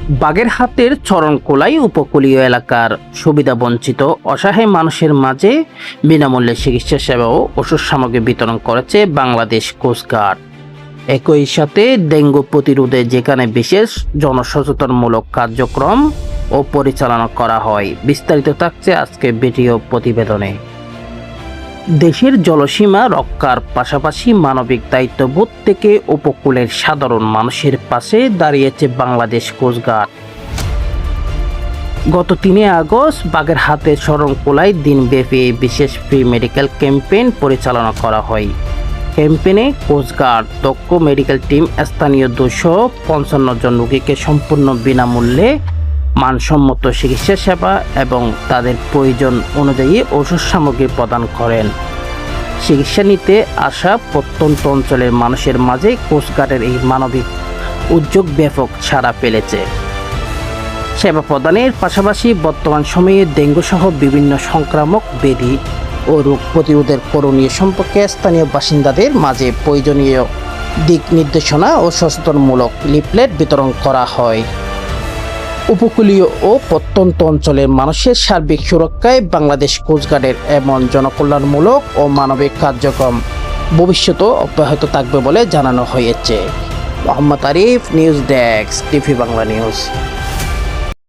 বাগেরহাটের চরণকোলাই উপকূলীয় এলাকার সুবিধাবঞ্চিত অসহায় মানুষের মাঝে বিনামূল্যে চিকিৎসা সেবা ও ওষুধ সামগ্রী বিতরণ করেছে বাংলাদেশ কোস্টগার্ড। একই সাথে ডেঙ্গু প্রতিরোধে যেখানে বিশেষ জনসচেতনমূলক কার্যক্রম ও পরিচালনা করা হয়। বিস্তারিত থাকছে আজকে ভিডিও প্রতিবেদনে। দেশের জলসীমা রক্ষার পাশাপাশি মানবিক দায়িত্ববোধ থেকে উপকূলের সাধারণ মানুষের পাশে দাঁড়িয়েছে বাংলাদেশ কোস্টগার্ড। গত 3 আগস্ট বাগেরহাটের শরণখোলায় দিনব্যাপী এই বিশেষ ফ্রি মেডিকেল ক্যাম্পেইন পরিচালনা করা হয়। ক্যাম্পেইনে কোস্টগার্ড দক্ষ মেডিকেল টিম স্থানীয় 255 জন রোগীকে সম্পূর্ণ বিনামূল্যে মানসম্মত চিকিৎসা সেবা এবং তাদের প্রয়োজন অনুযায়ী ওষুধ সামগ্রী প্রদান করেন। চিকিৎসা নিতে আসা প্রত্যন্ত অঞ্চলের মানুষের মাঝে কোস্টগার্ডের এই মানবিক উদ্যোগ ব্যাপক সাড়া ফেলেছে। সেবা প্রদানের পাশাপাশি বর্তমান সময়ে ডেঙ্গু সহ বিভিন্ন সংক্রামক ব্যাধি ও রোগ প্রতিরোধের করণীয় সম্পর্কে স্থানীয় বাসিন্দাদের মাঝে প্রয়োজনীয় দিক নির্দেশনা ও সচেতনমূলক লিফলেট বিতরণ করা হয়। উপকূলীয় ও প্রত্যন্ত অঞ্চলের মানুষের সার্বিক সুরক্ষায় বাংলাদেশ কোস্টগার্ডের এমন জনকল্যাণমূলক ও মানবিক কার্যক্রম ভবিষ্যতেও অব্যাহত থাকবে বলে জানানো হয়েছে। Mohammad Arif, news desk, TV Bangla news.